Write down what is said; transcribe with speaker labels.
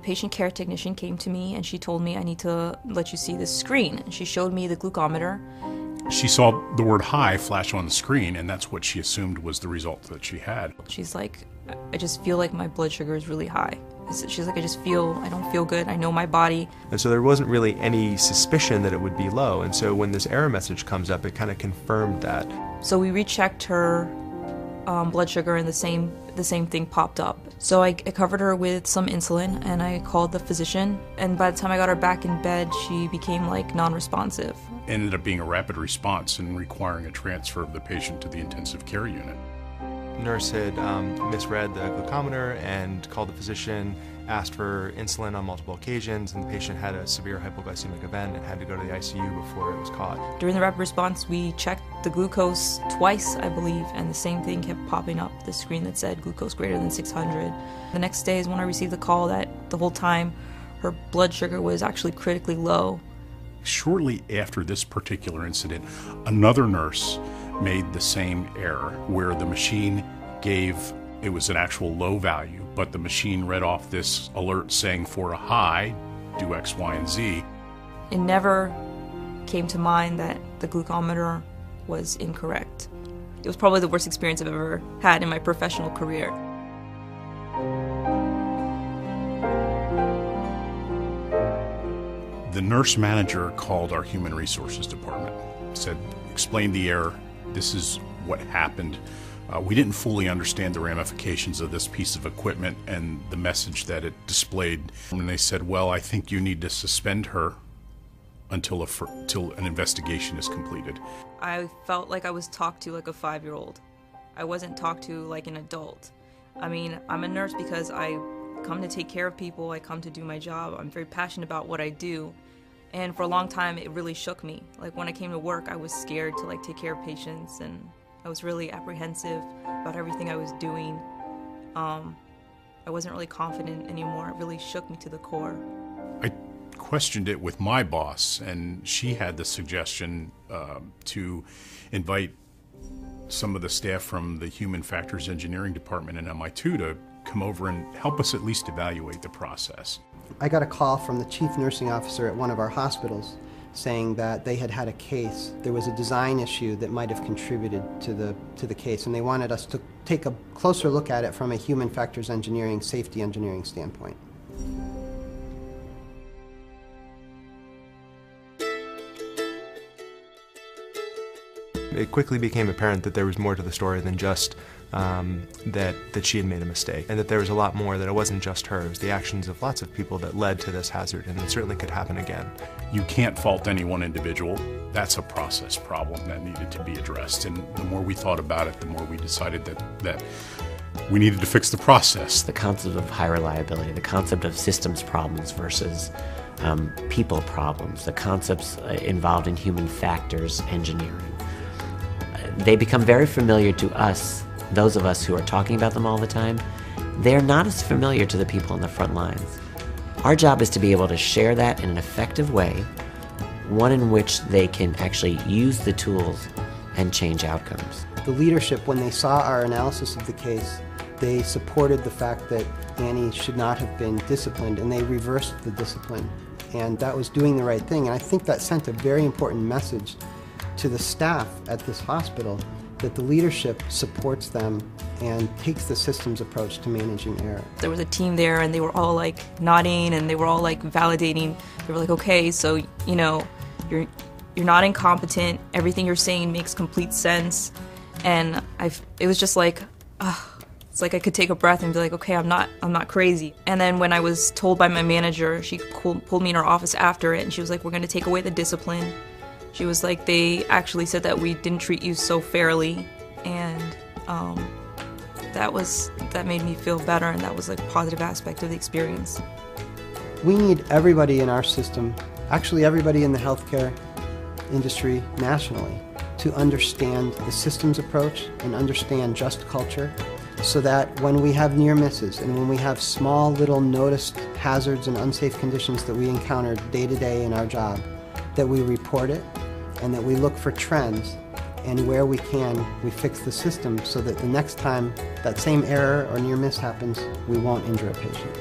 Speaker 1: patient care technician came to me and she told me, I need to let you see this screen. And she showed me the glucometer.
Speaker 2: She saw the word high flash on the screen, and that's what she assumed was the result that she had.
Speaker 1: She's like, I just feel like my blood sugar is really high. She's like, I don't feel good. I know my body.
Speaker 3: And so there wasn't really any suspicion that it would be low. And so when this error message comes up, it kind of confirmed that.
Speaker 1: So we rechecked her blood sugar, and the same thing popped up. So I covered her with some insulin, and I called the physician. And by the time I got her back in bed, she became like non-responsive.
Speaker 2: Ended up being a rapid response and requiring a transfer of the patient to the intensive care unit.
Speaker 3: Nurse had misread the glucometer and called the physician, asked for insulin on multiple occasions, and the patient had a severe hypoglycemic event and had to go to the ICU before it was caught.
Speaker 1: During the rapid response, we checked the glucose twice, I believe, and the same thing kept popping up, the screen that said glucose greater than 600. The next day is when I received the call that the whole time her blood sugar was actually critically low.
Speaker 2: Shortly after this particular incident, another nurse made the same error where the machine it was an actual low value, but the machine read off this alert saying for a high, do X, Y, and Z.
Speaker 1: It never came to mind that the glucometer was incorrect. It was probably the worst experience I've ever had in my professional career.
Speaker 2: The nurse manager called our human resources department, explained the error, this is what happened. We didn't fully understand the ramifications of this piece of equipment and the message that it displayed. And they said, well, I think you need to suspend her until an investigation is completed.
Speaker 1: I felt like I was talked to like a 5-year-old. I wasn't talked to like an adult. I mean, I'm a nurse because I come to take care of people, I come to do my job. I'm very passionate about what I do. And for a long time, it really shook me. Like when I came to work, I was scared to like take care of patients, and I was really apprehensive about everything I was doing. I wasn't really confident anymore. It really shook me to the core.
Speaker 2: I questioned it with my boss, and she had the suggestion to invite some of the staff from the Human Factors Engineering Department in MI2 to come over and help us at least evaluate the process.
Speaker 4: I got a call from the chief nursing officer at one of our hospitals saying that they had a case. There was a design issue that might have contributed to the case, and they wanted us to take a closer look at it from a human factors engineering, safety engineering standpoint.
Speaker 3: It quickly became apparent that there was more to the story than just that she had made a mistake, and that there was a lot more, that it wasn't just her. It was the actions of lots of people that led to this hazard, and it certainly could happen again.
Speaker 2: You can't fault any one individual. That's a process problem that needed to be addressed, and the more we thought about it, the more we decided that we needed to fix the process.
Speaker 5: The concept of high reliability, the concept of systems problems versus people problems, the concepts involved in human factors engineering. They become very familiar to us, those of us who are talking about them all the time. They're not as familiar to the people on the front lines. Our job is to be able to share that in an effective way, one in which they can actually use the tools and change outcomes.
Speaker 4: The leadership, when they saw our analysis of the case, they supported the fact that Annie should not have been disciplined, and they reversed the discipline. And that was doing the right thing, and I think that sent a very important message to the staff at this hospital, that the leadership supports them and takes the systems approach to managing error.
Speaker 1: There was a team there, and they were all like nodding, and they were all like validating. They were like, okay, so you know, you're not incompetent, everything you're saying makes complete sense. And it was just like, it's like I could take a breath and be like, okay, I'm not crazy. And then when I was told by my manager, she pulled me in her office after it, and she was like, we're going to take away the discipline. She was like, they actually said that we didn't treat you so fairly, and that made me feel better, and that was like a positive aspect of the experience.
Speaker 4: We need everybody in our system, actually everybody in the healthcare industry nationally, to understand the systems approach and understand just culture, so that when we have near misses and when we have small little noticed hazards and unsafe conditions that we encounter day to day in our job, that we report it and that we look for trends, and where we can, we fix the system so that the next time that same error or near miss happens, we won't injure a patient.